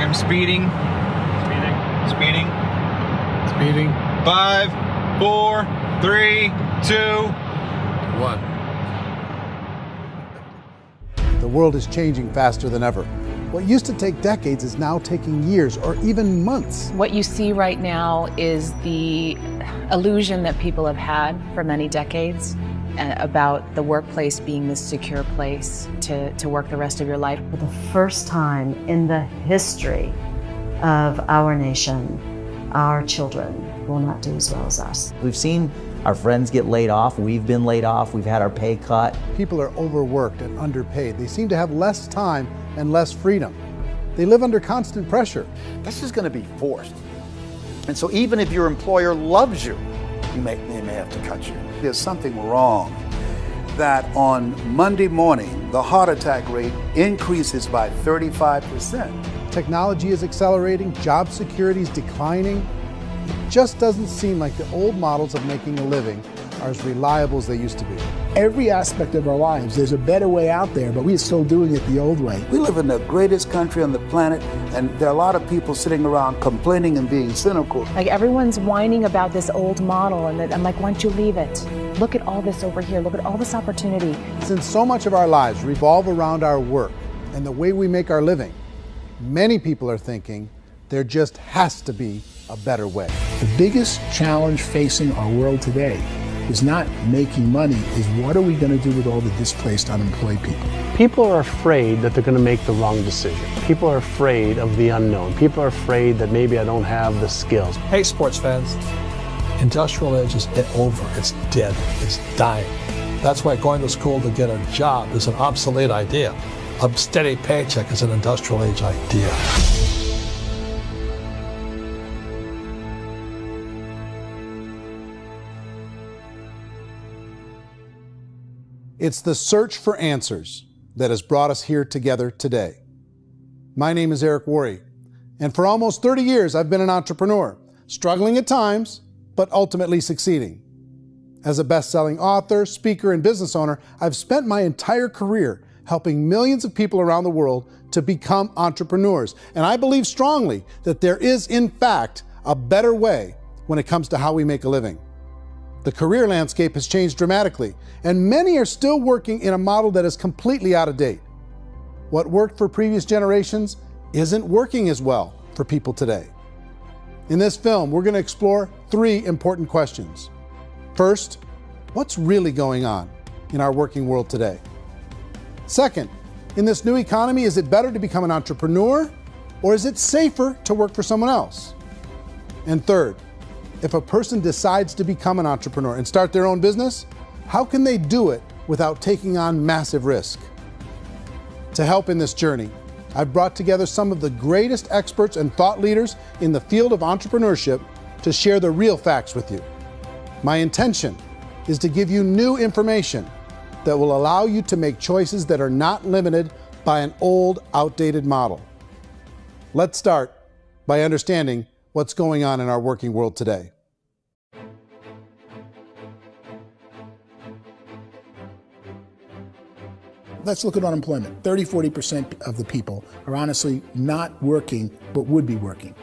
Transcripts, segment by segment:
I'm speeding. Speeding. 5, 4, 3, 2, 1. The world is changing faster than ever. What used to take decades is now taking years or even months. What you see right now is the illusion that people have had for many decades about the workplace being this secure place to work the rest of your life. For the first time in the history of our nation, our children will not do as well as us. We've seen our friends get laid off. We've been laid off. We've had our pay cut. People are overworked and underpaid. They seem to have less time and less freedom. They live under constant pressure. This is going to be forced. And so even if your employer loves you, they may have to cut you. There's something wrong that on Monday morning, the heart attack rate increases by 35%. Technology is accelerating, job security is declining. It just doesn't seem like the old models of making a living are as reliable as they used to be. Every aspect of our lives, there's a better way out there, but we're still doing it the old way. We live in the greatest country on the planet, and there are a lot of people sitting around complaining and being cynical. Like everyone's whining about this old model, and I'm like, why don't you leave it? Look at all this over here. Look at all this opportunity. Since so much of our lives revolve around our work and the way we make our living, many people are thinking there just has to be a better way. The biggest challenge facing our world today is not making money, is what are we going to do with all the displaced, unemployed people? People are afraid that they're going to make the wrong decision. People are afraid of the unknown. People are afraid that maybe I don't have the skills. Hey, sports fans. Industrial age is over. It's dead. It's dying. That's why going to school to get a job is an obsolete idea. A steady paycheck is an industrial age idea. It's the search for answers that has brought us here together today. My name is Eric Worre, and for almost 30 years I've been an entrepreneur, struggling at times, but ultimately succeeding. As a best-selling author, speaker, and business owner, I've spent my entire career helping millions of people around the world to become entrepreneurs. And I believe strongly that there is, in fact, a better way when it comes to how we make a living. The career landscape has changed dramatically, and many are still working in a model that is completely out of date. What worked for previous generations isn't working as well for people today. In this film, we're going to explore 3 important questions. First, what's really going on in our working world today? Second, in this new economy, is it better to become an entrepreneur, or is it safer to work for someone else? And third, if a person decides to become an entrepreneur and start their own business, how can they do it without taking on massive risk? To help in this journey, I've brought together some of the greatest experts and thought leaders in the field of entrepreneurship to share the real facts with you. My intention is to give you new information that will allow you to make choices that are not limited by an old, outdated model. Let's start by understanding what's going on in our working world today. Let's look at unemployment. 30–40% of the people are honestly not working, but would be working.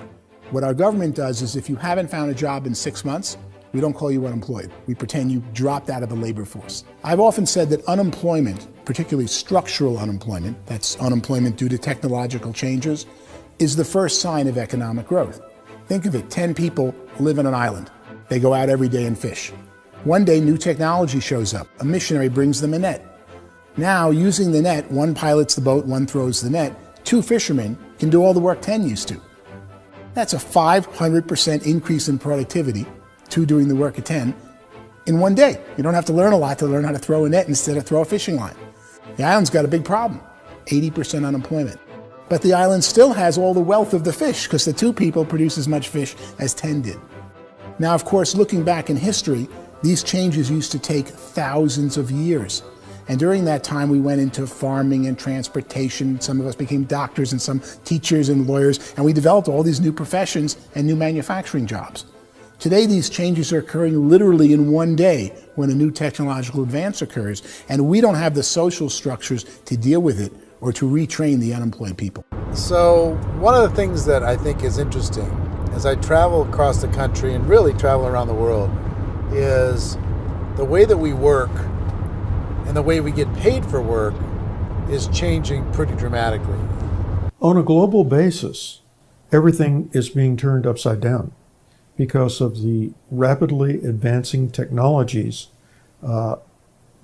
What our government does is if you haven't found a job in 6 months, we don't call you unemployed. We pretend you dropped out of the labor force. I've often said that unemployment, particularly structural unemployment, that's unemployment due to technological changes, is the first sign of economic growth. Think of it, 10 people live on an island. They go out every day and fish. One day, new technology shows up. A missionary brings them a net. Now, using the net, one pilots the boat, one throws the net. 2 fishermen can do all the work 10 used to. That's a 500% increase in productivity, 2 doing the work of 10, in one day. You don't have to learn a lot to learn how to throw a net instead of throw a fishing line. The island's got a big problem, 80% unemployment. But the island still has all the wealth of the fish because the 2 people produce as much fish as 10 did. Now, of course, looking back in history, these changes used to take thousands of years. And during that time, we went into farming and transportation. Some of us became doctors and some teachers and lawyers, and we developed all these new professions and new manufacturing jobs. Today, these changes are occurring literally in one day when a new technological advance occurs, and we don't have the social structures to deal with it or to retrain the unemployed people. So one of the things that I think is interesting as I travel across the country and really travel around the world is the way that we work and the way we get paid for work is changing pretty dramatically. On a global basis, everything is being turned upside down because of the rapidly advancing technologies.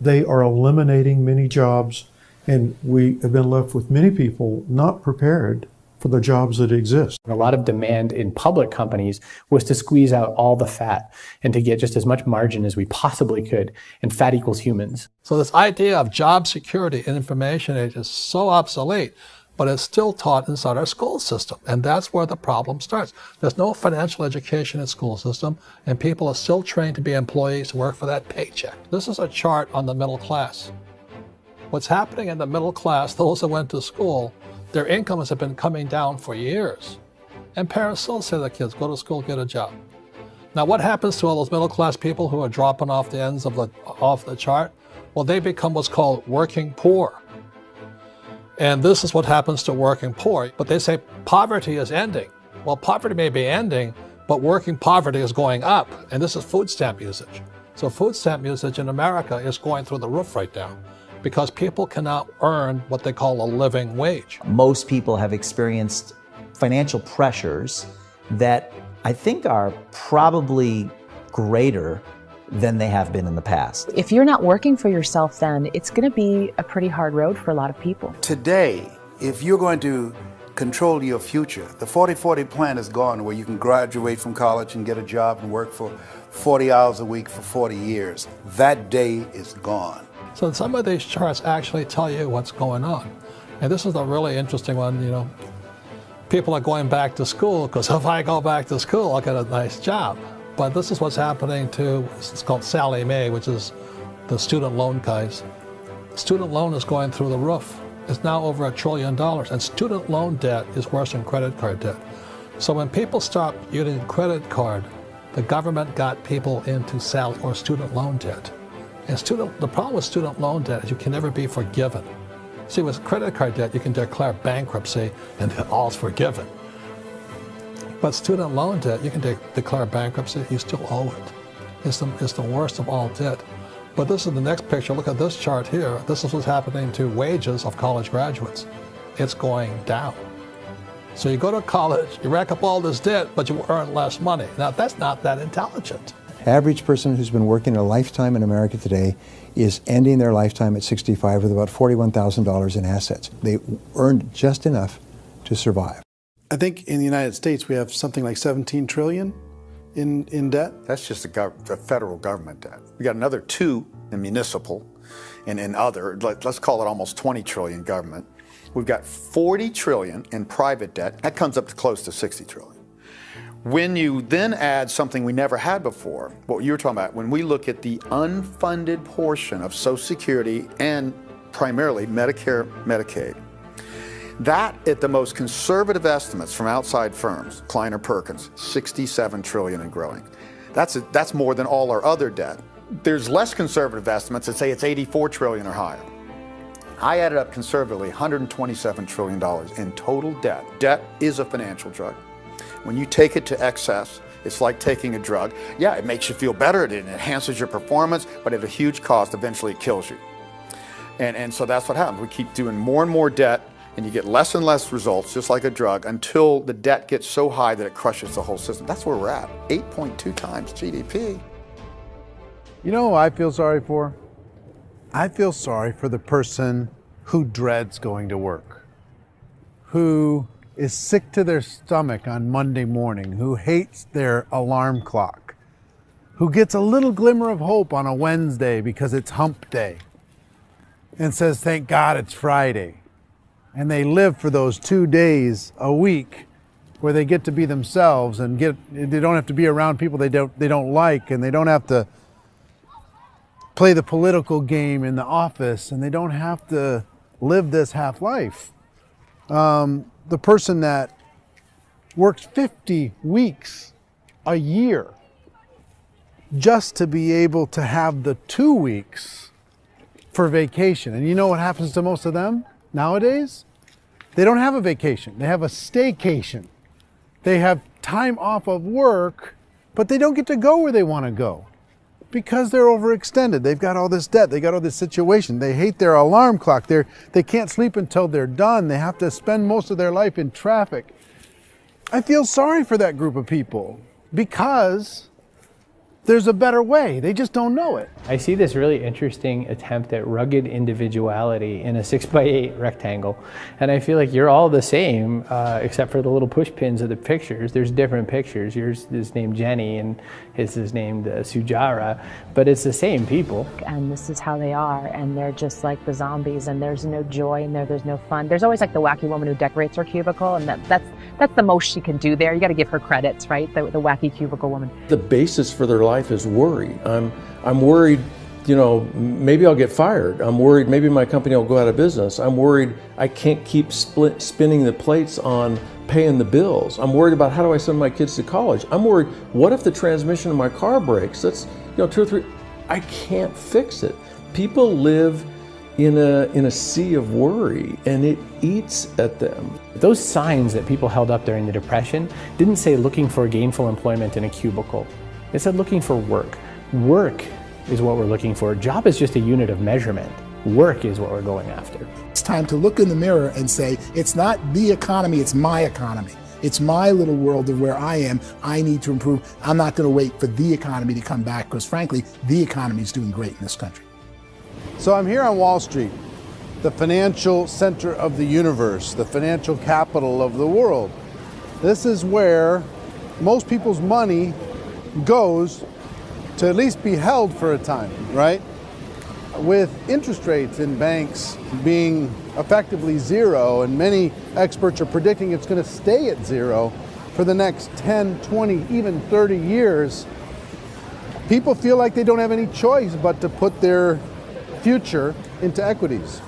They are eliminating many jobs, and we have been left with many people not prepared for the jobs that exist. A lot of demand in public companies was to squeeze out all the fat and to get just as much margin as we possibly could, and fat equals humans. So this idea of job security in information age is so obsolete, but it's still taught inside our school system, and that's where the problem starts. There's no financial education in the school system, and people are still trained to be employees to work for that paycheck. This is a chart on the middle class. What's happening in the middle class, those that went to school, their incomes have been coming down for years. And parents still say to their kids, go to school, get a job. Now what happens to all those middle class people who are dropping off the ends of the chart? Well, they become what's called working poor. And this is what happens to working poor. But they say poverty is ending. Well, poverty may be ending, but working poverty is going up. And this is food stamp usage. So food stamp usage in America is going through the roof right now, because people cannot earn what they call a living wage. Most people have experienced financial pressures that I think are probably greater than they have been in the past. If you're not working for yourself, then it's going to be a pretty hard road for a lot of people. Today, if you're going to control your future, the 40-40 plan is gone, where you can graduate from college and get a job and work for 40 hours a week for 40 years. That day is gone. So some of these charts actually tell you what's going on. And this is a really interesting one, you know. People are going back to school because if I go back to school, I'll get a nice job. But this is what's happening to, it's called Sallie Mae, which is the student loan guys. Student loan is going through the roof. It's now over $1 trillion. And student loan debt is worse than credit card debt. So when people stopped using credit card, the government got people into student loan debt. And the problem with student loan debt is you can never be forgiven. See, with credit card debt, you can declare bankruptcy and all's forgiven. But student loan debt, you can declare bankruptcy, you still owe it. It's the worst of all debt. But this is the next picture. Look at this chart here. This is what's happening to wages of college graduates. It's going down. So you go to college, you rack up all this debt, but you earn less money. Now, that's not that intelligent. Average person who's been working a lifetime in America today is ending their lifetime at 65 with about $41,000 in assets. They earned just enough to survive. I think in the United States we have something like 17 trillion in debt. That's just the federal government debt. We got another 2 in municipal and in other, let's call it almost 20 trillion government. We've got 40 trillion in private debt. That comes up to close to 60 trillion. When you then add something we never had before, what you were talking about, when we look at the unfunded portion of Social Security and primarily Medicare, Medicaid, that at the most conservative estimates from outside firms, Kleiner Perkins, 67 trillion and growing. That's more than all our other debt. There's less conservative estimates that say it's 84 trillion or higher. I added up conservatively $127 trillion in total debt. Debt is a financial drug. When you take it to excess, it's like taking a drug. Yeah, it makes you feel better, it enhances your performance, but at a huge cost, eventually it kills you. And so that's what happens. We keep doing more and more debt, and you get less and less results, just like a drug, until the debt gets so high that it crushes the whole system. That's where we're at, 8.2 times GDP. You know who I feel sorry for? I feel sorry for the person who dreads going to work, who is sick to their stomach on Monday morning, who hates their alarm clock, who gets a little glimmer of hope on a Wednesday because it's hump day and says, thank God it's Friday. And they live for those 2 days a week where they get to be themselves and they don't have to be around people they don't like, and they don't have to play the political game in the office, and they don't have to live this half life. The person that works 50 weeks a year just to be able to have the 2 weeks for vacation. And you know what happens to most of them? Nowadays, they don't have a vacation. They have a staycation. They have time off of work, but they don't get to go where they want to go because they're overextended. They've got all this debt. They got all this situation. They hate their alarm clock. They can't sleep until they're done. They have to spend most of their life in traffic. I feel sorry for that group of people because there's a better way. They just don't know it. I see this really interesting attempt at rugged individuality in a 6x8 rectangle. And I feel like you're all the same, except for the little push pins of the pictures. There's different pictures. Yours is named Jenny and his is named Sujara, but it's the same people. And this is how they are, and they're just like the zombies, and there's no joy in there, there's no fun. There's always like the wacky woman who decorates her cubicle, and that's the most she can do there. You got to give her credits, right? The wacky cubicle woman. The basis for their life is worry. I'm worried, you know, maybe I'll get fired. I'm worried maybe my company will go out of business. I'm worried I can't keep spinning the plates on paying the bills. I'm worried about how do I send my kids to college. I'm worried, what if the transmission of my car breaks? That's, you know, 2 or 3, I can't fix it. People live in a sea of worry, and it eats at them. Those signs that people held up during the Depression didn't say looking for gainful employment in a cubicle. It said looking for work. Work is what we're looking for. Job is just a unit of measurement. Work is what we're going after. It's time to look in the mirror and say, it's not the economy, it's my economy. It's my little world of where I am. I need to improve. I'm not going to wait for the economy to come back because, frankly, the economy is doing great in this country. So I'm here on Wall Street, the financial center of the universe, the financial capital of the world. This is where most people's money goes to at least be held for a time, right? With interest rates in banks being effectively zero, and many experts are predicting it's going to stay at zero for the next 10, 20, even 30 years, people feel like they don't have any choice but to put their future into equities,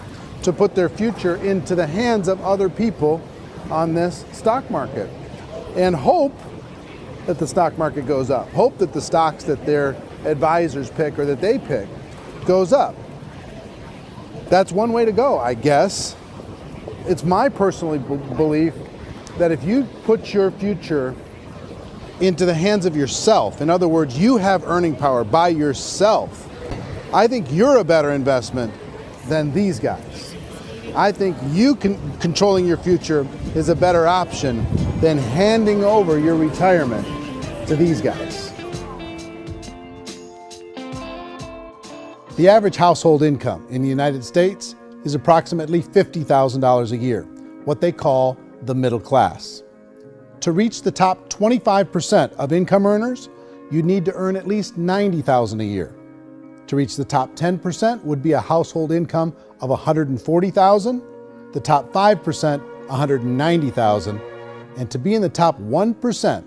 to put their future into the hands of other people on this stock market, and hope that the stock market goes up, hope that the stocks that their advisors pick or that they pick goes up. That's one way to go, I guess. It's my personal belief that if you put your future into the hands of yourself, in other words, you have earning power by yourself, I think you're a better investment than these guys. I think you controlling your future is a better option than handing over your retirement to these guys. The average household income in the United States is approximately $50,000 a year, what they call the middle class. To reach the top 25% of income earners, you'd need to earn at least $90,000 a year. To reach the top 10% would be a household income of $140,000, the top 5%, $190,000, and to be in the top 1%,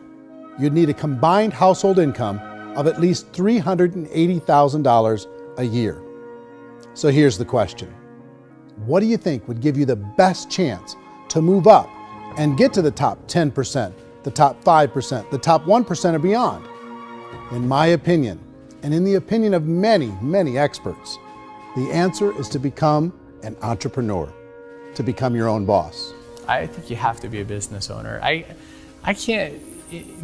you'd need a combined household income of at least $380,000 a year. So here's the question. What do you think would give you the best chance to move up and get to the top 10%, the top 5%, the top 1% or beyond? In my opinion, and in the opinion of many, many experts, the answer is to become an entrepreneur, to become your own boss. I think you have to be a business owner. I can't,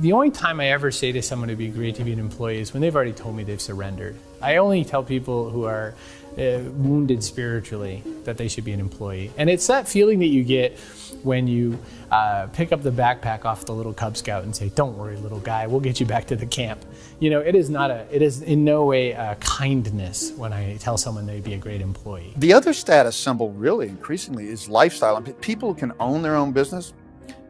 the only time I ever say to someone it'd be great to be an employee is when they've already told me they've surrendered. I only tell people who are wounded spiritually that they should be an employee. And it's that feeling that you get when you pick up the backpack off the little Cub Scout and say, "Don't worry, little guy, we'll get you back to the camp." You know, it is in no way a kindness when I tell someone they'd be a great employee. The other status symbol really increasingly is lifestyle. I mean, people can own their own business,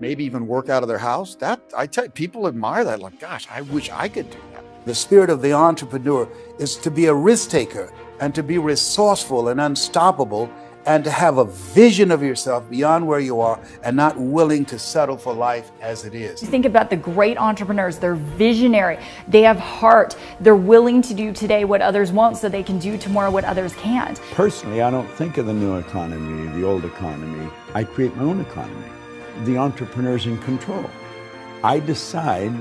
maybe even work out of their house. That, I tell you, people admire that. Like, gosh, I wish I could do that. The spirit of the entrepreneur is to be a risk taker and to be resourceful and unstoppable and to have a vision of yourself beyond where you are and not willing to settle for life as it is. Think about the great entrepreneurs. They're visionary. They have heart. They're willing to do today what others won't so they can do tomorrow what others can't. Personally, I don't think of the new economy, the old economy. I create my own economy. The entrepreneur's in control. I decide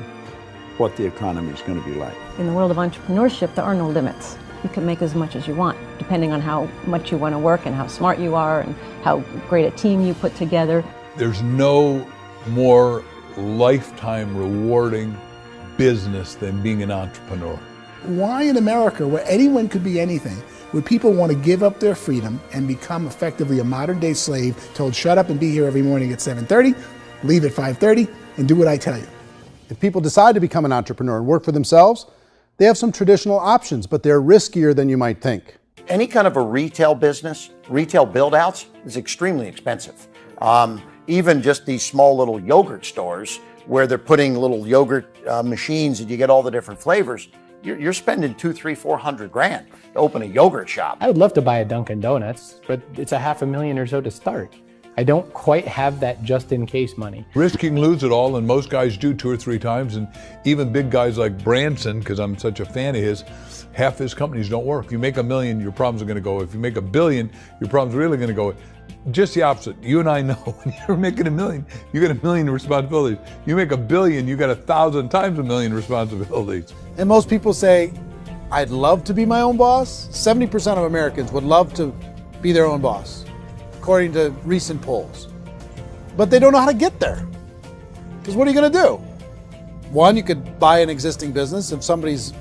what the economy is going to be like. In the world of entrepreneurship, there are no limits. You can make as much as you want. depending on how much you want to work and how smart you are and how great a team you put together. There's no more lifetime rewarding business than being an entrepreneur. Why in America, where anyone could be anything, would people want to give up their freedom and become effectively a modern-day slave, told shut up and be here every morning at 7:30, leave at 5:30, and do what I tell you? If people decide to become an entrepreneur and work for themselves, they have some traditional options, but they're riskier than you might think. Any kind of a retail business, retail build-outs, is extremely expensive. Even just these small little yogurt stores where they're putting little yogurt machines and you get all the different flavors, you're spending $200,000, $300,000, $400,000 to open a yogurt shop. I would love to buy a Dunkin' Donuts, but it's $500,000 or so to start. I don't quite have that just in case money. Risk you can lose it all, and most guys do 2 or 3 times, and even big guys like Branson, because I'm such a fan of his, half his companies don't work. If you make $1 million, your problems are going to go. If you make $1 billion, your problems are really going to go. Just the opposite. You and I know when you're making $1 million, you get $1 million responsibilities. You make $1 billion, you got 1,000 times $1 million responsibilities. And most people say, I'd love to be my own boss. 70% of Americans would love to be their own boss, according to recent polls. But they don't know how to get there. Because what are you going to do? One, you could buy an existing business. If somebody's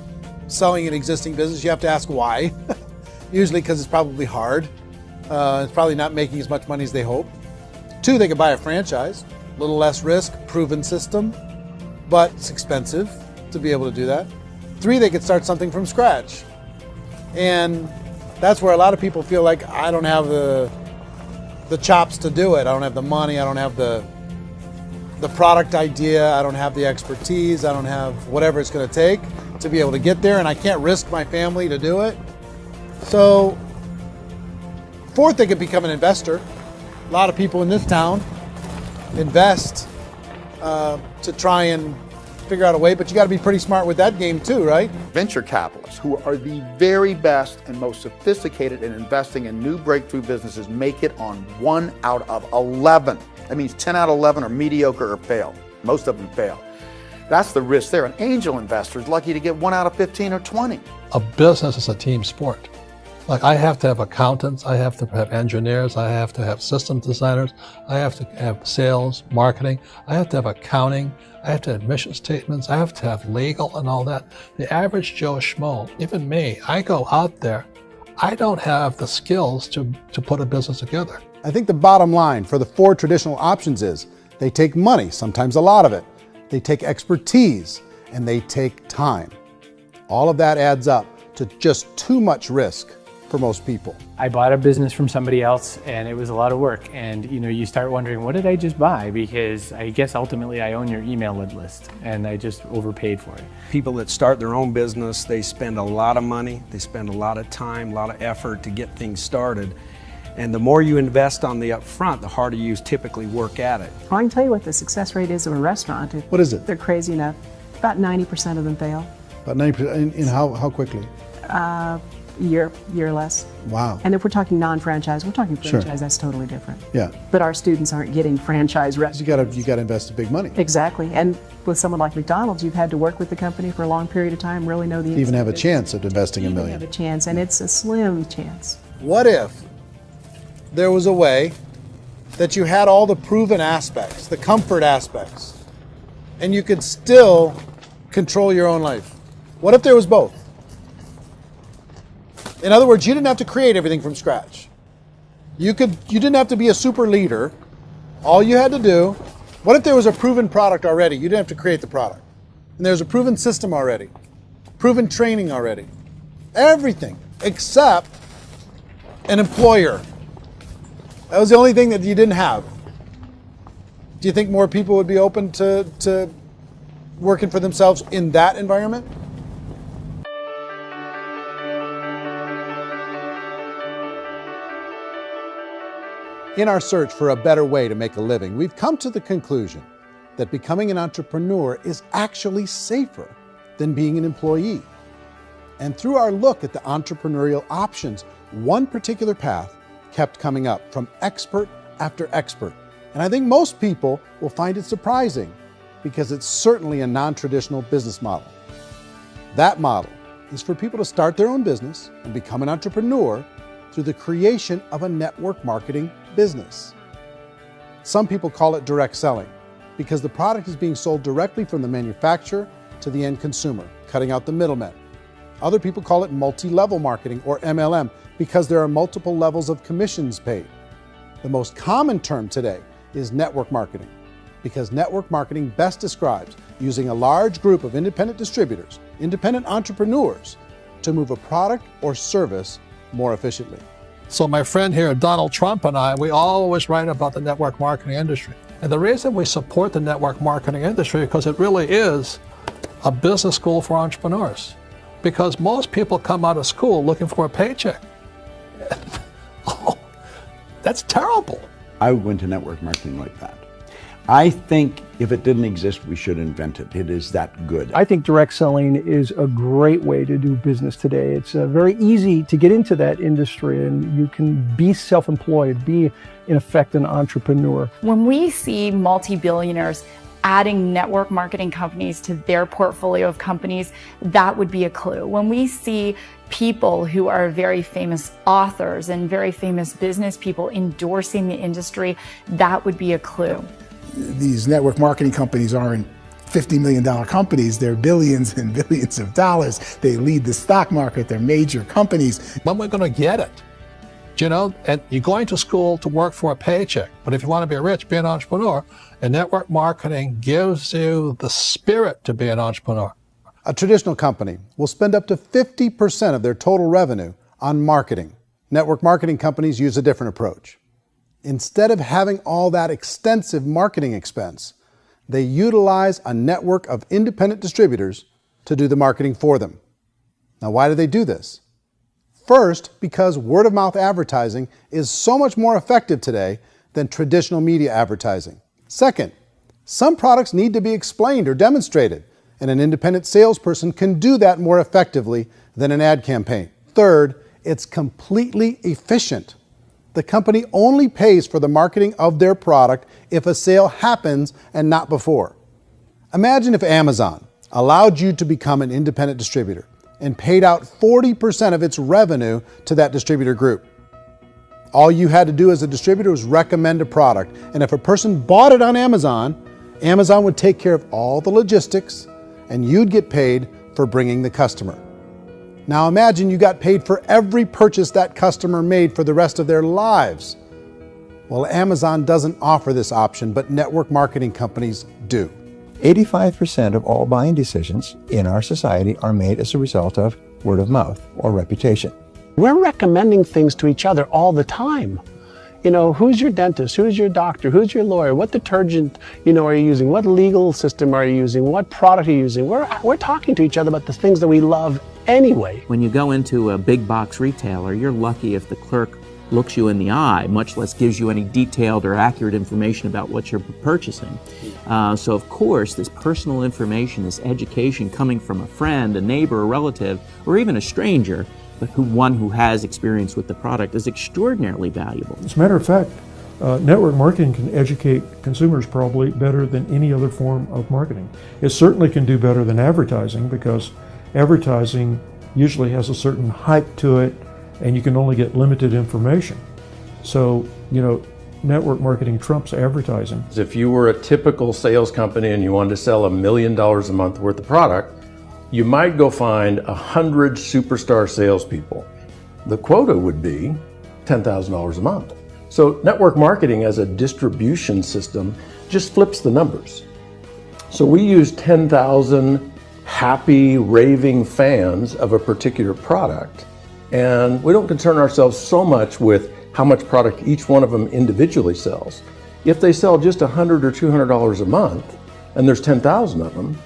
selling an existing business, you have to ask why. Usually because it's probably hard. It's probably not making as much money as they hope. 2, they could buy a franchise. A little less risk, proven system, but it's expensive to be able to do that. 3, they could start something from scratch. And that's where a lot of people feel like, I don't have the chops to do it. I don't have the money. I don't have the product idea. I don't have the expertise. I don't have whatever it's going to take to be able to get there, and I can't risk my family to do it. So 4th, they could become an investor. A lot of people in this town invest to try and figure out a way, but you got to be pretty smart with that game too, right? Venture capitalists, who are the very best and most sophisticated in investing in new breakthrough businesses, make it on 1 out of 11. That means 10 out of 11 are mediocre or fail. Most of them fail. That's the risk there. An angel investor is lucky to get 1 out of 15 or 20. A business is a team sport. Like, I have to have accountants, I have to have engineers, I have to have system designers, I have to have sales, marketing, I have to have accounting, I have to have mission statements, I have to have legal and all that. The average Joe Schmo, even me, I go out there, I don't have the skills to put a business together. I think the bottom line for the 4 traditional options is they take money, sometimes a lot of it. They take expertise, and they take time. All of that adds up to just too much risk for most people. I bought a business from somebody else and it was a lot of work. And you start wondering, what did I just buy? Because I guess ultimately I own your email list and I just overpaid for it. People that start their own business, they spend a lot of money, they spend a lot of time, a lot of effort to get things started. And the more you invest on the upfront, the harder you typically work at it. I can tell you what the success rate is of a restaurant. What is it? They're crazy enough. About 90% of them fail. About 90%, in how quickly? Year less. Wow. And if we're talking non-franchise, we're talking franchise, Sure. That's totally different. Yeah. But our students aren't getting franchise restaurants. You got to invest big money. Exactly. And with someone like McDonald's, you've had to work with the company for a long period of time, really know the Even have a business. chance at investing $1 million. Have a chance, and it's a slim chance. What if there was a way that you had all the proven aspects, the comfort aspects, and you could still control your own life? What if there was both? In other words, you didn't have to create everything from scratch. You didn't have to be a super leader. All you had to do, what if there was a proven product already? You didn't have to create the product. And there's a proven system already, proven training already. Everything except an employer. That was the only thing that you didn't have. Do you think more people would be open to working for themselves in that environment? In our search for a better way to make a living, we've come to the conclusion that becoming an entrepreneur is actually safer than being an employee. And through our look at the entrepreneurial options, one particular path kept coming up from expert after expert. And I think most people will find it surprising because it's certainly a non-traditional business model. That model is for people to start their own business and become an entrepreneur through the creation of a network marketing business. Some people call it direct selling because the product is being sold directly from the manufacturer to the end consumer, cutting out the middlemen. Other people call it multi-level marketing, or MLM, because there are multiple levels of commissions paid. The most common term today is network marketing, because network marketing best describes using a large group of independent distributors, independent entrepreneurs, to move a product or service more efficiently. So my friend here, Donald Trump, and I, we always write about the network marketing industry. And the reason we support the network marketing industry is because it really is a business school for entrepreneurs. Because most people come out of school looking for a paycheck. Oh, that's terrible. I would go into network marketing like that. I think if it didn't exist, we should invent it. It is that good. I think direct selling is a great way to do business today. It's very easy to get into that industry, and you can be self-employed, be in effect an entrepreneur. When we see multi-billionaires adding network marketing companies to their portfolio of companies, that would be a clue. When we see people who are very famous authors and very famous business people endorsing the industry, that would be a clue. These network marketing companies aren't $50 million companies, they're billions and billions of dollars. They lead the stock market, they're major companies. When we're going to get it? You know, and you're going to school to work for a paycheck, but if you want to be rich, be an entrepreneur, and network marketing gives you the spirit to be an entrepreneur. A traditional company will spend up to 50% of their total revenue on marketing. Network marketing companies use a different approach. Instead of having all that extensive marketing expense, they utilize a network of independent distributors to do the marketing for them. Now, why do they do this? First, because word-of-mouth advertising is so much more effective today than traditional media advertising. Second, some products need to be explained or demonstrated, and an independent salesperson can do that more effectively than an ad campaign. Third, it's completely efficient. The company only pays for the marketing of their product if a sale happens and not before. Imagine if Amazon allowed you to become an independent distributor and paid out 40% of its revenue to that distributor group. All you had to do as a distributor was recommend a product, and if a person bought it on Amazon, Amazon would take care of all the logistics, and you'd get paid for bringing the customer. Now imagine you got paid for every purchase that customer made for the rest of their lives. Well, Amazon doesn't offer this option, but network marketing companies do. 85% of all buying decisions in our society are made as a result of word of mouth or reputation. We're recommending things to each other all the time. You know, who's your dentist? Who's your doctor? Who's your lawyer? What detergent, are you using? What legal system are you using? What product are you using? We're talking to each other about the things that we love anyway. When you go into a big box retailer, you're lucky if the clerk looks you in the eye, much less gives you any detailed or accurate information about what you're purchasing. So of course, this personal information, this education coming from a friend, a neighbor, a relative, or even a stranger, but one who has experience with the product is extraordinarily valuable. As a matter of fact, network marketing can educate consumers probably better than any other form of marketing. It certainly can do better than advertising, because advertising usually has a certain hype to it, and you can only get limited information. So, network marketing trumps advertising. If you were a typical sales company and you wanted to sell $1 million a month worth of product, you might go find 100 superstar salespeople. The quota would be $10,000 a month. So network marketing as a distribution system just flips the numbers. So we use 10,000 happy, raving fans of a particular product, and we don't concern ourselves so much with how much product each one of them individually sells. If they sell just $100 or $200 a month, and there's 10,000 of them,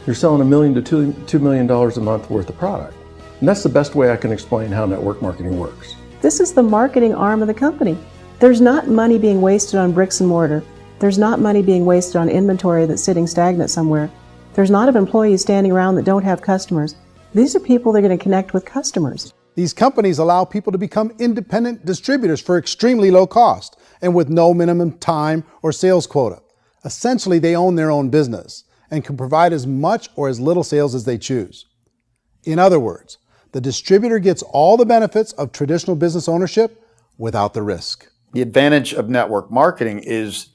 you're selling $1 million to $2 million a month worth of product. And that's the best way I can explain how network marketing works. This is the marketing arm of the company. There's not money being wasted on bricks and mortar. There's not money being wasted on inventory that's sitting stagnant somewhere. There's not of employees standing around that don't have customers. These are people that are going to connect with customers. These companies allow people to become independent distributors for extremely low cost and with no minimum time or sales quota. Essentially, they own their own business and can provide as much or as little sales as they choose. In other words, The distributor gets all the benefits of traditional business ownership without the risk. The advantage of network marketing is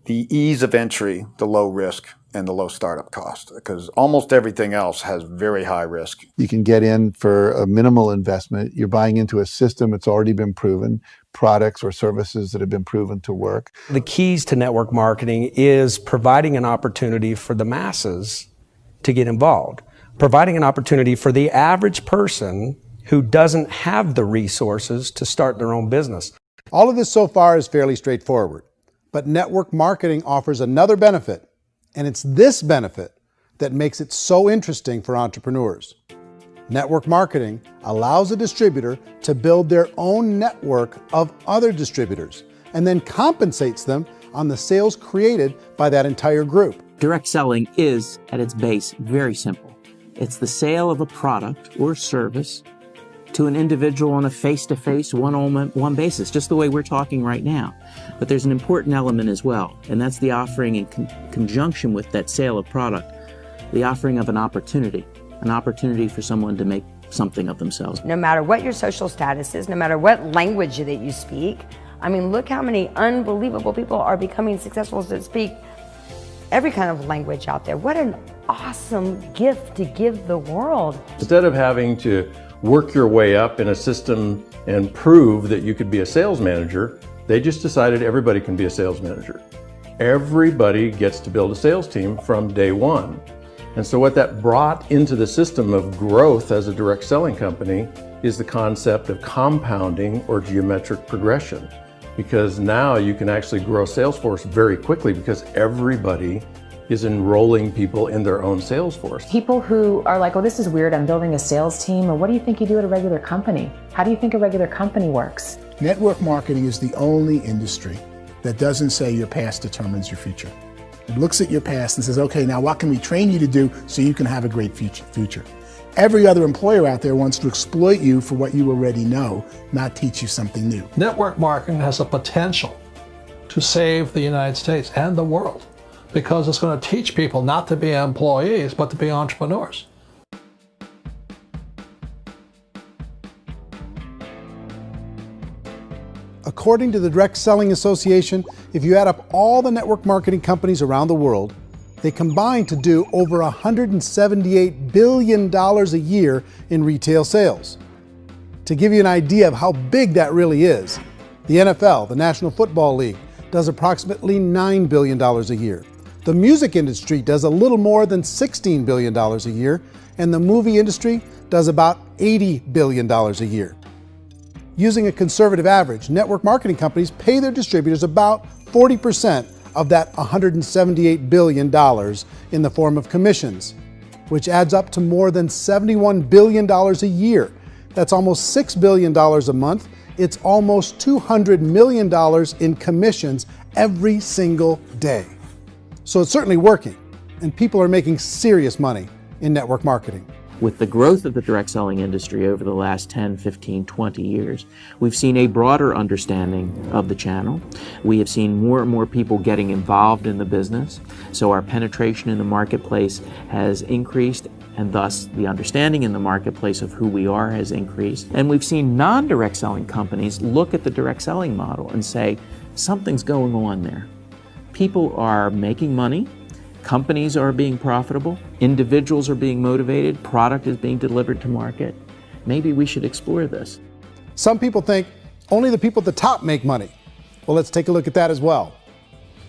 the ease of entry, the low risk, and the low startup cost, because almost everything else has very high risk. You can get in for a minimal investment. You're buying into a system that's already been proven, products or services that have been proven to work. The keys to network marketing is providing an opportunity for the masses to get involved, providing an opportunity for the average person who doesn't have the resources to start their own business. All of this so far is fairly straightforward, but network marketing offers another benefit, and it's this benefit that makes it so interesting for entrepreneurs. Network marketing allows a distributor to build their own network of other distributors and then compensates them on the sales created by that entire group. Direct selling is, at its base, very simple. It's the sale of a product or service to an individual on a face-to-face, one-on-one basis, just the way we're talking right now. But there's an important element as well, and that's the offering in conjunction with that sale of product, the offering of an opportunity for someone to make something of themselves. No matter what your social status is, no matter what language that you speak, I mean, look how many unbelievable people are becoming successful that speak every kind of language out there. What an awesome gift to give the world. Instead of having to work your way up in a system and prove that you could be a sales manager, they just decided everybody can be a sales manager. Everybody gets to build a sales team from day one. And so what that brought into the system of growth as a direct selling company is the concept of compounding or geometric progression. Because now you can actually grow a sales force very quickly because everybody is enrolling people in their own sales force. People who are like, oh, this is weird, I'm building a sales team, or what do you think you do at a regular company? How do you think a regular company works? Network marketing is the only industry that doesn't say your past determines your future. It looks at your past and says, okay, now what can we train you to do so you can have a great future? Every other employer out there wants to exploit you for what you already know, not teach you something new. Network marketing has the potential to save the United States and the world because it's going to teach people not to be employees, but to be entrepreneurs. According to the Direct Selling Association, if you add up all the network marketing companies around the world, they combine to do over $178 billion a year in retail sales. To give you an idea of how big that really is, the NFL, the National Football League, does approximately $9 billion a year. The music industry does a little more than $16 billion a year, and the movie industry does about $80 billion a year. Using a conservative average, network marketing companies pay their distributors about 40% of that $178 billion in the form of commissions, which adds up to more than $71 billion a year. That's almost $6 billion a month. It's almost $200 million in commissions every single day. So it's certainly working, and people are making serious money in network marketing. With the growth of the direct selling industry over the last 10, 15, 20 years, we've seen a broader understanding of the channel. We have seen more and more people getting involved in the business, so our penetration in the marketplace has increased, and thus the understanding in the marketplace of who we are has increased. And we've seen non-direct selling companies look at the direct selling model and say, something's going on there. People are making money, companies are being profitable, individuals are being motivated, product is being delivered to market. Maybe we should explore this. Some people think only the people at the top make money. Well, let's take a look at that as well.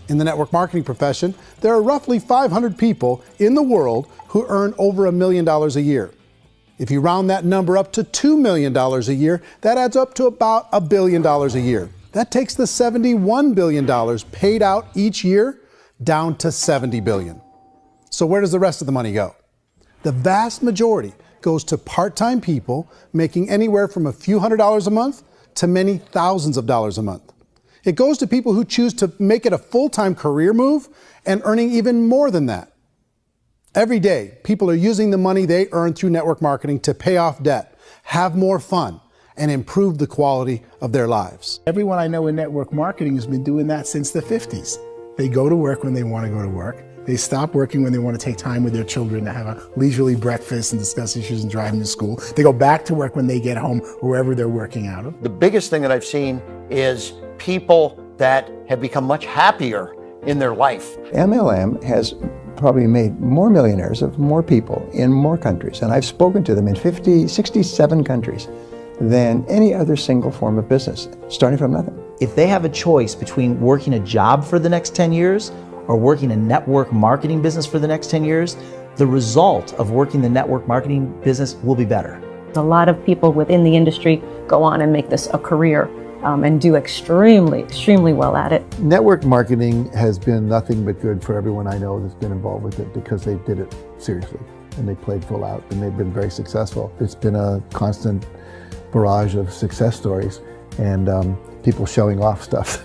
In the network marketing profession, there are roughly 500 people in the world who earn over $1 million a year. If you round that number up to $2 million a year, that adds up to about $1 billion a year. That takes the $71 billion paid out each year down to $70 billion. So where does the rest of the money go? The vast majority goes to part-time people making anywhere from a few $100s a month to many thousands of dollars a month. It goes to people who choose to make it a full-time career move and earning even more than that. Every day, people are using the money they earn through network marketing to pay off debt, have more fun, and improve the quality of their lives. Everyone I know in network marketing has been doing that since the 50s. They go to work when they want to go to work. They stop working when they want to take time with their children to have a leisurely breakfast and discuss issues and drive them to school. They go back to work when they get home, wherever they're working out of. The biggest thing that I've seen is people that have become much happier in their life. MLM has probably made more millionaires of more people in more countries, and I've spoken to them in 67 countries, than any other single form of business, starting from nothing. If they have a choice between working a job for the next 10 years or working a network marketing business for the next 10 years, the result of working the network marketing business will be better. A lot of people within the industry go on and make this a career and do extremely well at it. Network marketing has been nothing but good for everyone I know that's been involved with it because they did it seriously and they played full out and they've been very successful. It's been a constant barrage of success stories and people showing off stuff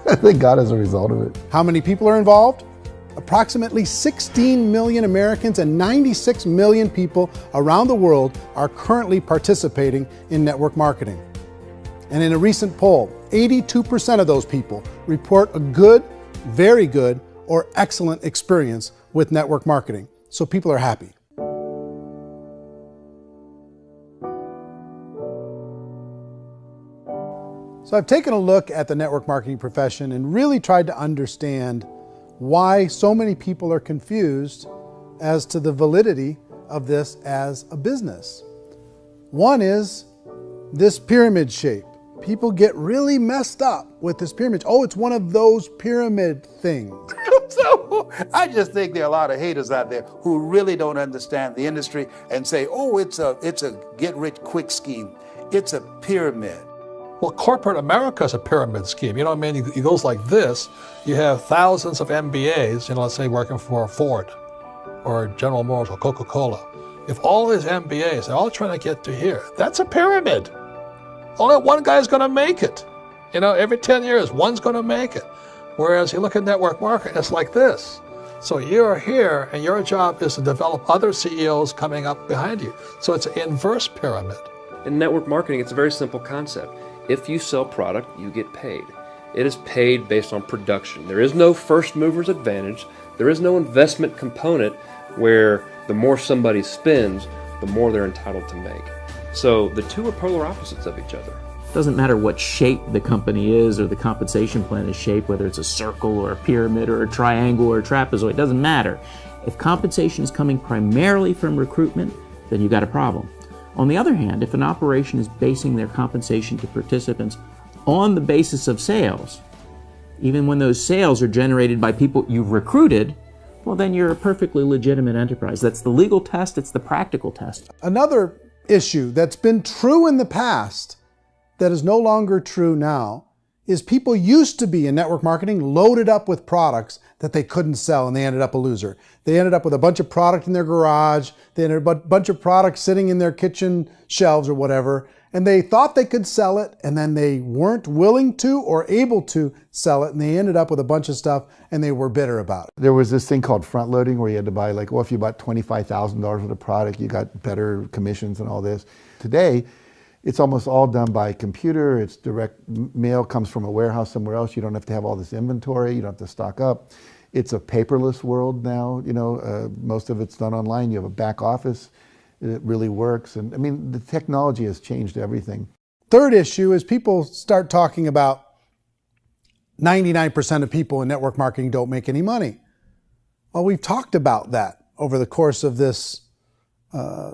that they got as a result of it. How many people are involved? Approximately 16 million Americans and 96 million people around the world are currently participating in network marketing. And in a recent poll, 82% of those people report a good, very good, or excellent experience with network marketing. So people are happy. So I've taken a look at the network marketing profession and really tried to understand why so many people are confused as to the validity of this as a business. One is this pyramid shape. People get really messed up with this pyramid. Oh, it's one of those pyramid things. So I just think there are a lot of haters out there who really don't understand the industry and say, oh, it's a get-rich-quick scheme. It's a pyramid. Well, corporate America is a pyramid scheme. You know what I mean? It goes like this. You have thousands of MBAs, let's say working for Ford or General Motors or Coca-Cola. If all these MBAs are all trying to get to here, that's a pyramid. Only one guy's going to make it. Every 10 years, one's going to make it. Whereas you look at network marketing, it's like this. So you're here, and your job is to develop other CEOs coming up behind you. So it's an inverse pyramid. In network marketing, it's a very simple concept. If you sell product, you get paid. It is paid based on production. There is no first mover's advantage. There is no investment component where the more somebody spends, the more they're entitled to make. So the two are polar opposites of each other. It doesn't matter what shape the company is or the compensation plan is shaped, whether it's a circle or a pyramid or a triangle or a trapezoid, it doesn't matter. If compensation is coming primarily from recruitment, then you've got a problem. On the other hand, if an operation is basing their compensation to participants on the basis of sales, even when those sales are generated by people you've recruited, well, then you're a perfectly legitimate enterprise. That's the legal test, it's the practical test. Another issue that's been true in the past that is no longer true now is people used to be in network marketing loaded up with products that they couldn't sell and they ended up a loser. They ended up with a bunch of product in their garage, they ended up with a bunch of products sitting in their kitchen shelves or whatever, and they thought they could sell it and then they weren't willing to or able to sell it and they ended up with a bunch of stuff and they were bitter about it. There was this thing called front loading where you had to buy if you bought $25,000 worth of product, you got better commissions and all this. Today, it's almost all done by computer. It's direct mail comes from a warehouse somewhere else. You don't have to have all this inventory. You don't have to stock up. It's a paperless world now. Most of it's done online. You have a back office. It really works. And I mean, the technology has changed everything. Third issue is people start talking about 99% of people in network marketing don't make any money. Well, we've talked about that over the course of this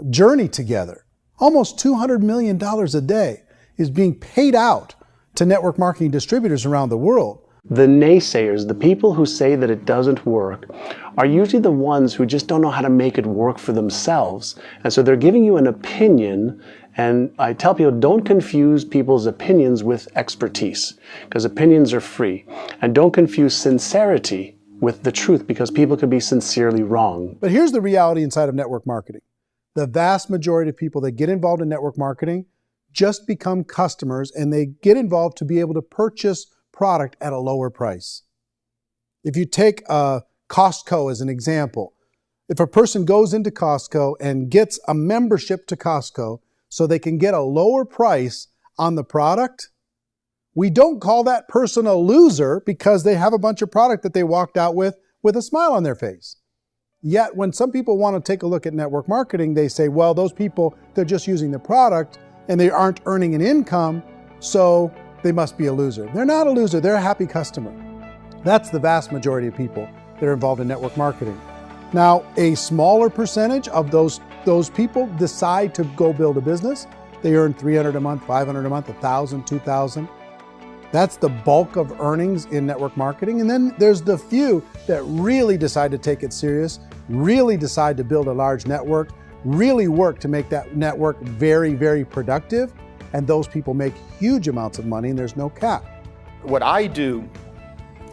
journey together. Almost $200 million a day is being paid out to network marketing distributors around the world. The naysayers, the people who say that it doesn't work, are usually the ones who just don't know how to make it work for themselves. And so they're giving you an opinion, and I tell people, don't confuse people's opinions with expertise, because opinions are free. And don't confuse sincerity with the truth, because people can be sincerely wrong. But here's the reality inside of network marketing. The vast majority of people that get involved in network marketing just become customers and they get involved to be able to purchase product at a lower price. If you take Costco as an example, if a person goes into Costco and gets a membership to Costco so they can get a lower price on the product, we don't call that person a loser because they have a bunch of product that they walked out with with a smile on their face. Yet when some people want to take a look at network marketing, they say, well, those people, they're just using the product and they aren't earning an income, so they must be a loser. They're not a loser, they're a happy customer. That's the vast majority of people that are involved in network marketing. Now, a smaller percentage of those people decide to go build a business. They earn $300 a month, $500 a month, $1,000, $2,000. That's the bulk of earnings in network marketing. And then there's the few that really decide to take it serious, really decide to build a large network, really work to make that network very, very productive. And those people make huge amounts of money and there's no cap. What I do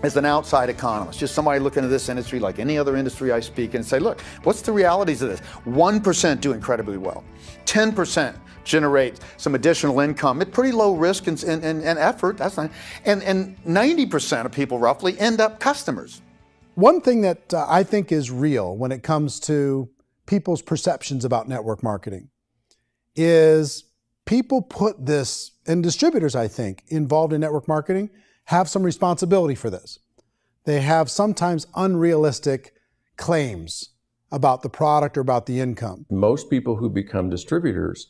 as an outside economist, just somebody looking at this industry like any other industry I speak and say, look, what's the realities of this? 1% do incredibly well. 10% generate some additional income at pretty low risk and effort. That's not, and 90% of people roughly end up customers. One thing that I think is real when it comes to people's perceptions about network marketing is people put this, and distributors, I think, involved in network marketing have some responsibility for this. They have sometimes unrealistic claims about the product or about the income. Most people who become distributors,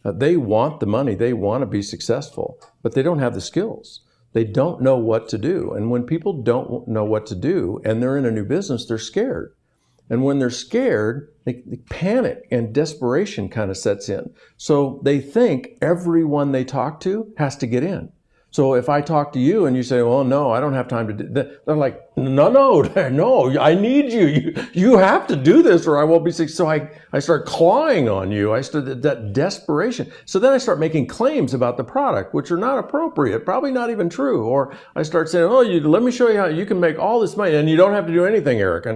they want the money, they want to be successful, but they don't have the skills. They don't know what to do. And when people don't know what to do and they're in a new business, they're scared. And when they're scared, they panic and desperation kind of sets in. So they think everyone they talk to has to get in. So if I talk to you and you say, well, no, I don't have time to do that, they're like, no, I need you. You have to do this or I won't be successful. So I start clawing on you. I start that desperation. So then I start making claims about the product, which are not appropriate, probably not even true. Or I start saying, oh, let me show you how you can make all this money and you don't have to do anything, Eric.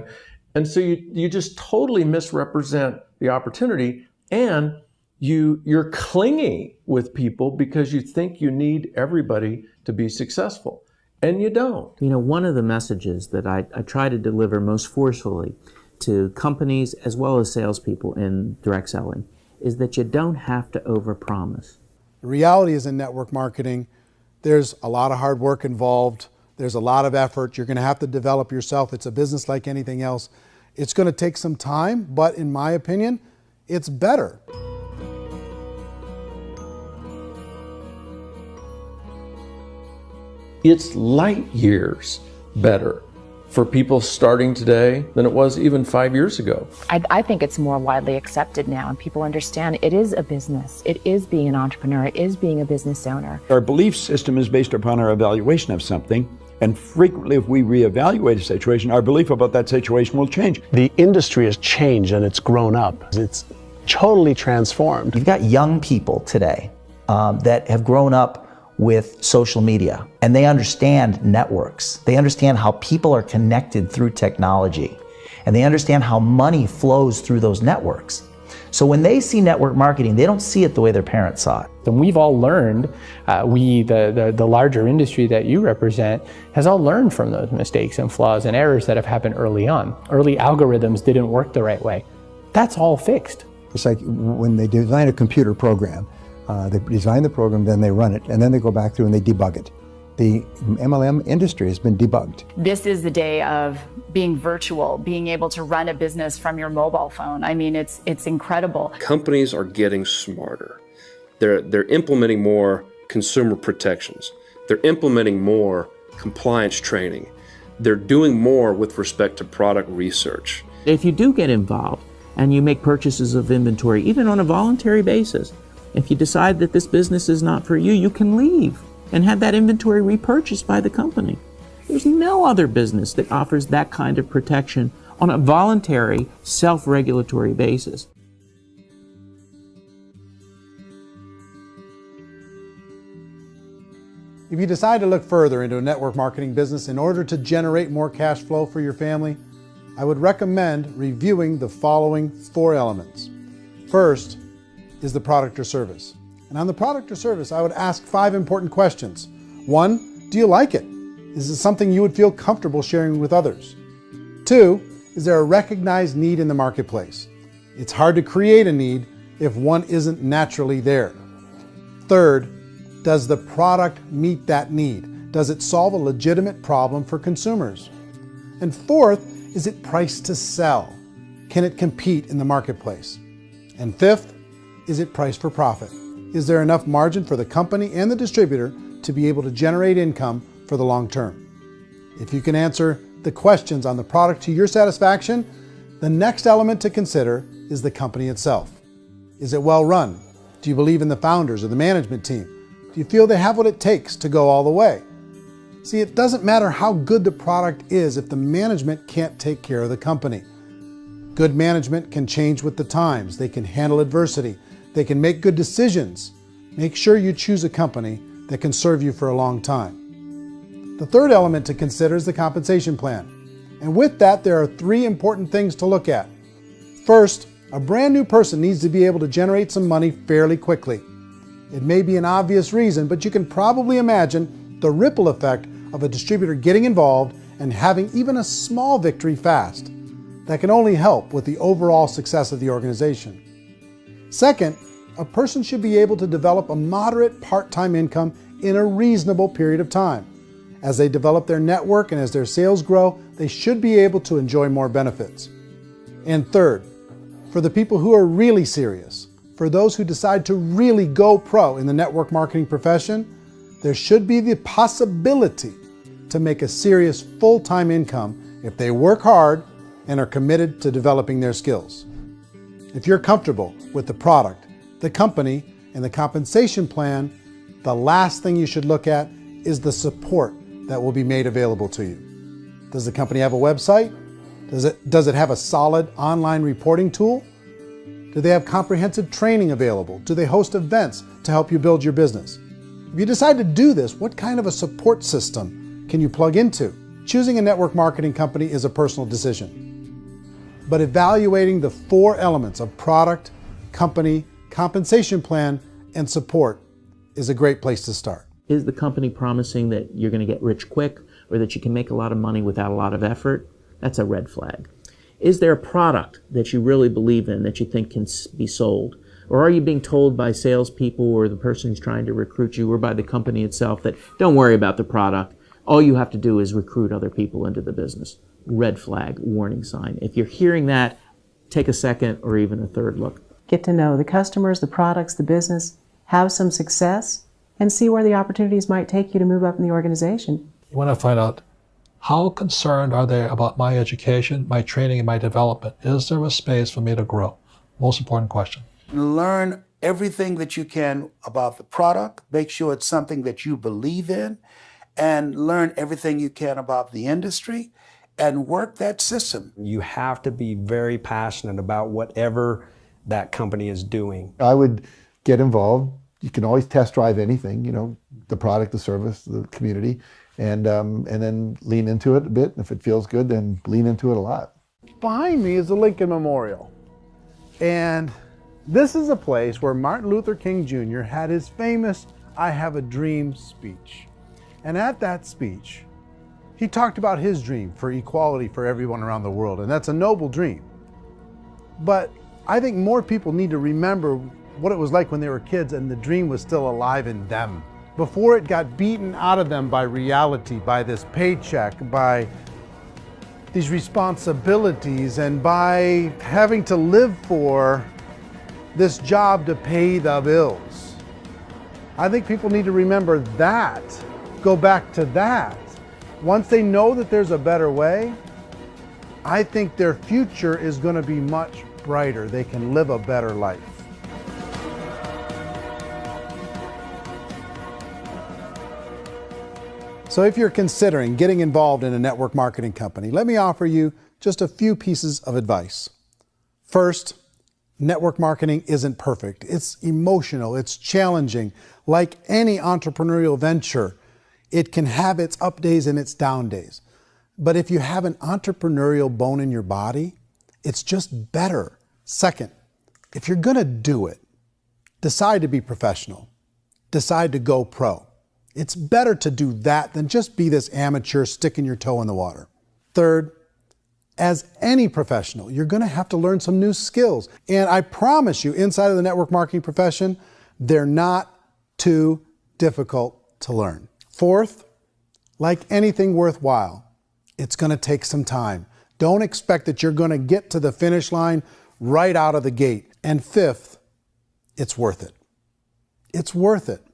And so you just totally misrepresent the opportunity, and you're clingy with people because you think you need everybody to be successful, and you don't. You know, one of the messages that I try to deliver most forcefully to companies as well as salespeople in direct selling is that you don't have to overpromise. The reality is in network marketing, there's a lot of hard work involved. There's a lot of effort. You're going to have to develop yourself. It's a business like anything else. It's going to take some time, but in my opinion, it's better. It's light years better for people starting today than it was even 5 years ago. I think it's more widely accepted now, and people understand it is a business. It is being an entrepreneur. It is being a business owner. Our belief system is based upon our evaluation of something, and frequently if we reevaluate a situation, our belief about that situation will change. The industry has changed and it's grown up. It's totally transformed. You've got young people today that have grown up with social media, and they understand networks. They understand how people are connected through technology, and they understand how money flows through those networks. So when they see network marketing, they don't see it the way their parents saw it. And we've all learned, the larger industry that you represent, has all learned from those mistakes and flaws and errors that have happened early on. Early algorithms didn't work the right way. That's all fixed. It's like when they design a computer program, they design the program, then they run it, and then they go back through and they debug it. The MLM industry has been debugged. This is the day of being virtual, being able to run a business from your mobile phone. I mean, it's incredible. Companies are getting smarter. They're implementing more consumer protections. They're implementing more compliance training. They're doing more with respect to product research. If you do get involved and you make purchases of inventory, even on a voluntary basis, if you decide that this business is not for you, you can leave and have that inventory repurchased by the company. There's no other business that offers that kind of protection on a voluntary, self-regulatory basis. If you decide to look further into a network marketing business in order to generate more cash flow for your family, I would recommend reviewing the following 4 elements. First is the product or service. And on the product or service, I would ask 5 important questions. 1, do you like it? Is it something you would feel comfortable sharing with others? 2, is there a recognized need in the marketplace? It's hard to create a need if one isn't naturally there. 3rd, does the product meet that need? Does it solve a legitimate problem for consumers? And 4th, is it priced to sell? Can it compete in the marketplace? And fifth, is it priced for profit? Is there enough margin for the company and the distributor to be able to generate income for the long term? If you can answer the questions on the product to your satisfaction, the next element to consider is the company itself. Is it well run? Do you believe in the founders or the management team? Do you feel they have what it takes to go all the way? See, it doesn't matter how good the product is if the management can't take care of the company. Good management can change with the times. They can handle adversity. They can make good decisions. Make sure you choose a company that can serve you for a long time. The third element to consider is the compensation plan. And with that, there are 3 important things to look at. First, a brand new person needs to be able to generate some money fairly quickly. It may be an obvious reason, but you can probably imagine the ripple effect of a distributor getting involved and having even a small victory fast. That can only help with the overall success of the organization. Second, a person should be able to develop a moderate part-time income in a reasonable period of time. As they develop their network and as their sales grow, they should be able to enjoy more benefits. And third, for the people who are really serious, for those who decide to really go pro in the network marketing profession, there should be the possibility to make a serious full-time income if they work hard and are committed to developing their skills. If you're comfortable with the product, the company, and the compensation plan, the last thing you should look at is the support that will be made available to you. Does the company have a website? Does it have a solid online reporting tool? Do they have comprehensive training available? Do they host events to help you build your business? If you decide to do this, what kind of a support system can you plug into? Choosing a network marketing company is a personal decision. But evaluating the 4 elements of product, company, compensation plan, and support is a great place to start. Is the company promising that you're going to get rich quick or that you can make a lot of money without a lot of effort? That's a red flag. Is there a product that you really believe in that you think can be sold? Or are you being told by salespeople or the person who's trying to recruit you or by the company itself that don't worry about the product, all you have to do is recruit other people into the business? Red flag, warning sign. If you're hearing that, take a second or even a third look. Get to know the customers, the products, the business, have some success, and see where the opportunities might take you to move up in the organization. You want to find out how concerned are they about my education, my training, and my development? Is there a space for me to grow? Most important question. Learn everything that you can about the product. Make sure it's something that you believe in, and learn everything you can about the industry and work that system. You have to be very passionate about whatever that company is doing. I would get involved. You can always test drive anything, the product, the service, the community, and then lean into it a bit. If it feels good, then lean into it a lot. Behind me is the Lincoln Memorial. And this is a place where Martin Luther King Jr. had his famous "I Have a Dream" speech. And at that speech, he talked about his dream for equality for everyone around the world, and that's a noble dream. But I think more people need to remember what it was like when they were kids and the dream was still alive in them. Before it got beaten out of them by reality, by this paycheck, by these responsibilities, and by having to live for this job to pay the bills. I think people need to remember that, go back to that. Once they know that there's a better way, I think their future is going to be much brighter. They can live a better life. So if you're considering getting involved in a network marketing company, let me offer you just a few pieces of advice. First, network marketing isn't perfect. It's emotional, it's challenging. Like any entrepreneurial venture, it can have its up days and its down days. But if you have an entrepreneurial bone in your body, it's just better. Second, if you're gonna do it, decide to be professional. Decide to go pro. It's better to do that than just be this amateur sticking your toe in the water. Third, as any professional, you're gonna have to learn some new skills. And I promise you, inside of the network marketing profession, they're not too difficult to learn. Fourth, like anything worthwhile, it's gonna take some time. Don't expect that you're going to get to the finish line right out of the gate. And fifth, it's worth it. It's worth it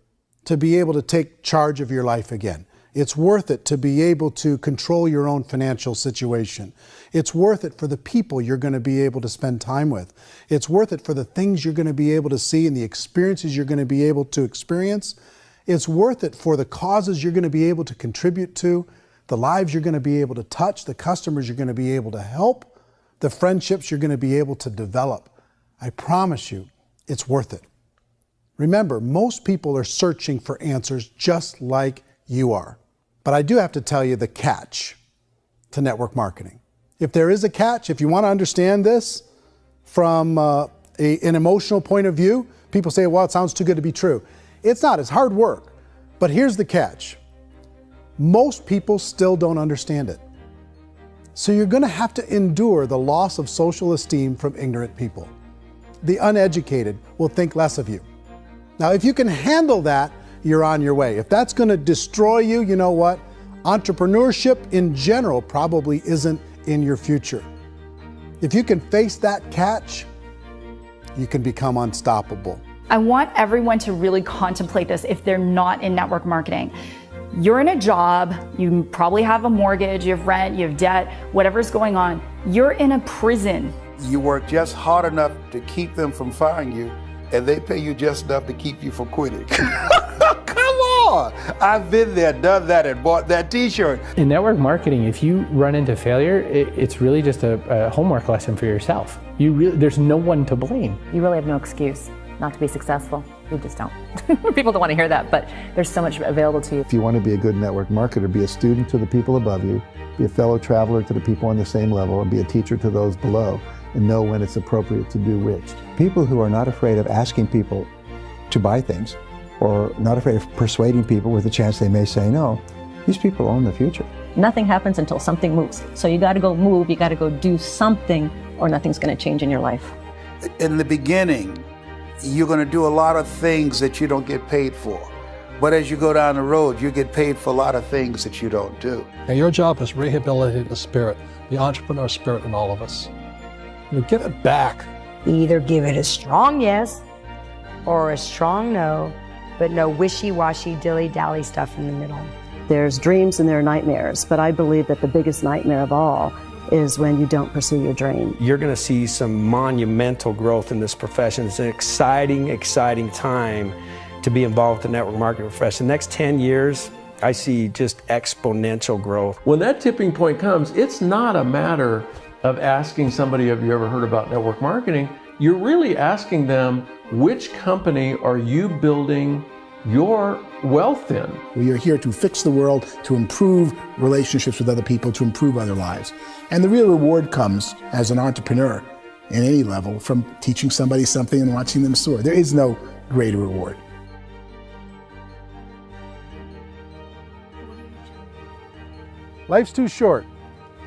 to be able to take charge of your life again. It's worth it to be able to control your own financial situation. It's worth it for the people you're going to be able to spend time with. It's worth it for the things you're going to be able to see and the experiences you're going to be able to experience. It's worth it for the causes you're going to be able to contribute to, the lives you're going to be able to touch, the customers you're going to be able to help, the friendships you're going to be able to develop. I promise you, it's worth it. Remember, most people are searching for answers just like you are. But I do have to tell you the catch to network marketing. If there is a catch, if you want to understand this from an emotional point of view, people say, well, it sounds too good to be true. It's not, it's hard work. But here's the catch. Most people still don't understand it. So you're going to have to endure the loss of social esteem from ignorant people. The uneducated will think less of you. Now, if you can handle that, you're on your way. If that's going to destroy you, you know what? Entrepreneurship in general probably isn't in your future. If you can face that catch, you can become unstoppable. I want everyone to really contemplate this if they're not in network marketing. You're in a job, you probably have a mortgage, you have rent, you have debt, whatever's going on. You're in a prison. You work just hard enough to keep them from firing you, and they pay you just enough to keep you from quitting. Come on! I've been there, done that, and bought that t-shirt. In network marketing, if you run into failure, it's really just a homework lesson for yourself. There's no one to blame. You really have no excuse not to be successful. You just don't. People don't want to hear that, but there's so much available to you. If you want to be a good network marketer, be a student to the people above you, be a fellow traveler to the people on the same level, and be a teacher to those below, and know when it's appropriate to do which. People who are not afraid of asking people to buy things, or not afraid of persuading people with a chance they may say no, these people own the future. Nothing happens until something moves. So you got to go move, you got to go do something, or nothing's going to change in your life. In the beginning, you're going to do a lot of things that you don't get paid for. But as you go down the road, you get paid for a lot of things that you don't do. And your job is rehabilitate the spirit, the entrepreneur spirit in all of us. You get it back. You either give it a strong yes or a strong no, but no wishy-washy, dilly-dally stuff in the middle. There's dreams and there are nightmares, but I believe that the biggest nightmare of all is when you don't pursue your dream. You're going to see some monumental growth in this profession. It's an exciting, exciting time to be involved with the network marketing profession. The next 10 years, I see just exponential growth. When that tipping point comes, it's not a matter of asking somebody, have you ever heard about network marketing? You're really asking them, which company are you building your wealth in? We are here to fix the world, to improve relationships with other people, to improve other lives. And the real reward comes as an entrepreneur in any level from teaching somebody something and watching them soar. There is no greater reward. Life's too short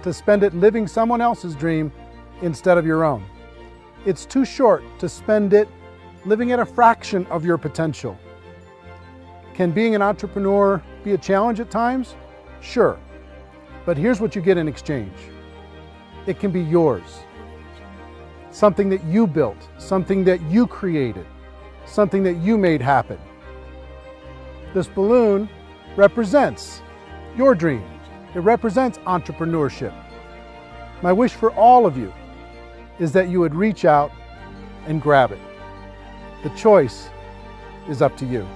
to spend it living someone else's dream instead of your own. It's too short to spend it living at a fraction of your potential. Can being an entrepreneur be a challenge at times? Sure. But here's what you get in exchange. It can be yours. Something that you built, something that you created, something that you made happen. This balloon represents your dream. It represents entrepreneurship. My wish for all of you is that you would reach out and grab it. The choice is up to you.